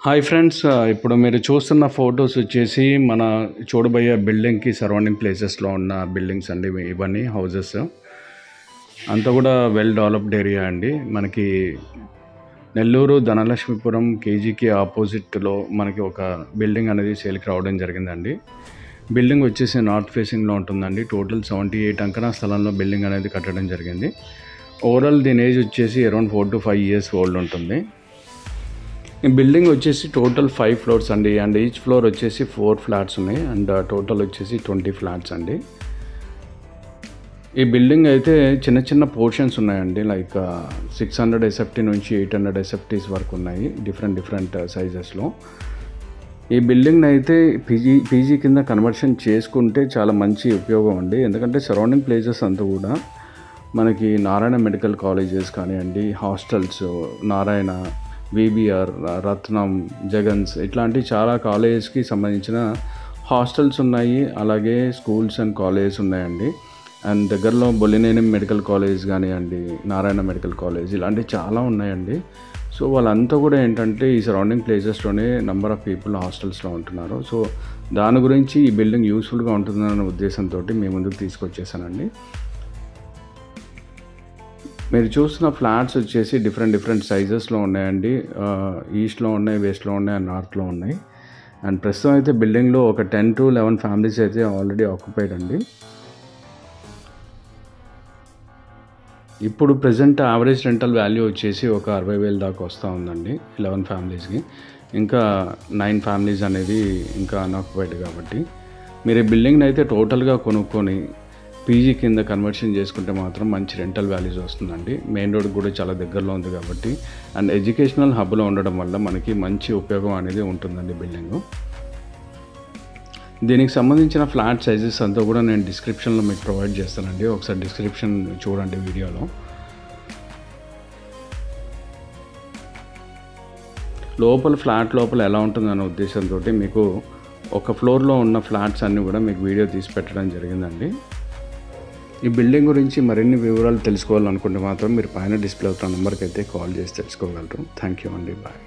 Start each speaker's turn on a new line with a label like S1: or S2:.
S1: Hi friends, ఇప్పుడు మీరు చూస్తున్న ఫొటోస్ వచ్చేసి మన చూడబోయే బిల్డింగ్కి సరౌండింగ్ ప్లేసెస్లో ఉన్న బిల్డింగ్స్ అండి. ఇవన్నీ హౌజెస్ అంతా కూడా వెల్ డెవలప్డ్ ఏరియా అండి. మనకి నెల్లూరు ధనలక్ష్మీపురం కేజీకి ఆపోజిట్లో మనకి ఒక బిల్డింగ్ అనేది సేల్కి రావడం జరిగిందండి. బిల్డింగ్ వచ్చేసి నార్త్ ఫేసింగ్లో ఉంటుందండి. టోటల్ 78 అంకణా స్థలంలో బిల్డింగ్ అనేది కట్టడం జరిగింది. ఓవరాల్ దీని ఏజ్ వచ్చేసి అరౌండ్ 4 to 5 years ఓల్డ్ ఉంటుంది. ఈ బిల్డింగ్ వచ్చేసి టోటల్ 5 floors అండి. అండ్ ఈచ్ ఫ్లోర్ వచ్చేసి 4 flats ఉన్నాయి. అండ్ టోటల్ వచ్చేసి 20 flats అండి. ఈ బిల్డింగ్ అయితే చిన్న చిన్న పోర్షన్స్ ఉన్నాయండి. లైక్ 600 SFT నుంచి 800 SFTs వరకు ఉన్నాయి, డిఫరెంట్ సైజెస్లో. ఈ బిల్డింగ్ని అయితే పీజీ కింద కన్వర్షన్ చేసుకుంటే చాలా మంచి ఉపయోగం అండి. ఎందుకంటే సరౌండింగ్ ప్లేసెస్ అంతా కూడా మనకి నారాయణ మెడికల్ కాలేజెస్ కానివ్వండి, హాస్టల్స్, నారాయణ, విబిఆర్, రత్నం, జగన్స్ ఇట్లాంటి చాలా కాలేజెస్కి సంబంధించిన హాస్టల్స్ ఉన్నాయి. అలాగే స్కూల్స్ అండ్ కాలేజెస్ ఉన్నాయండి. అండ్ దగ్గరలో బొల్లినేని మెడికల్ కాలేజ్ కానివ్వండి, నారాయణ మెడికల్ కాలేజ్ ఇలాంటివి చాలా ఉన్నాయండి. సో వాళ్ళంతా కూడా ఏంటంటే ఈ సరౌండింగ్ ప్లేసెస్లోనే నెంబర్ ఆఫ్ పీపుల్ హాస్టల్స్లో ఉంటున్నారు. సో దాని గురించి ఈ బిల్డింగ్ యూస్ఫుల్గా ఉంటుందన్న ఉద్దేశంతో మీ ముందుకు తీసుకొచ్చేసానండి. మీరు చూస్తున్న ఫ్లాట్స్ వచ్చేసి డిఫరెంట్ సైజెస్లో ఉన్నాయండి. ఈస్ట్లో ఉన్నాయి, వెస్ట్లో ఉన్నాయి, అండ్ నార్త్లో ఉన్నాయి. అండ్ ప్రస్తుతం అయితే బిల్డింగ్లో ఒక 10 to 11 ఫ్యామిలీస్ అయితే ఆల్రెడీ ఆక్యుపైడ్ అండి. ఇప్పుడు ప్రజెంట్ యావరేజ్ రెంటల్ వాల్యూ వచ్చేసి ఒక 60,000 దాకా వస్తూ ఉందండి 11 ఫ్యామిలీస్కి. ఇంకా 9 ఫ్యామిలీస్ అనేది ఇంకా అన్ఆక్యుపైడ్ కాబట్టి మీరు ఈ బిల్డింగ్ని అయితే టోటల్గా కొనుక్కొని పీజీ కింద కన్వర్షన్ చేసుకుంటే మాత్రం మంచి రెంటల్ వాల్యూస్ వస్తుందండి. మెయిన్ రోడ్ కూడా చాలా దగ్గరలో ఉంది కాబట్టి, అండ్ ఎడ్యుకేషనల్ హబ్లో ఉండడం వల్ల మనకి మంచి ఉపయోగం అనేది ఉంటుందండి బిల్డింగు. దీనికి సంబంధించిన ఫ్లాట్ సైజెస్ అంతా కూడా నేను డిస్క్రిప్షన్లో మీకు ప్రొవైడ్ చేస్తానండి. ఒకసారి డిస్క్రిప్షన్ చూడండి వీడియోలో. ఫ్లాట్ లోపల ఎలా ఉంటుందన్న ఉద్దేశంతో మీకు ఒక ఫ్లోర్లో ఉన్న ఫ్లాట్స్ అన్నీ కూడా మీకు వీడియో తీసి పెట్టడం జరిగిందండి. ఈ బిల్డింగ్ గురించి మరిన్ని వివరాలు తెలుసుకోవాలనుకుంటే మాత్రం మీరు పైన డిస్ప్లే అవుతున్న నెంబర్కి అయితే కాల్ చేసి తెలుసుకోగలరు. థ్యాంక్ యూ అండి. బాయ్.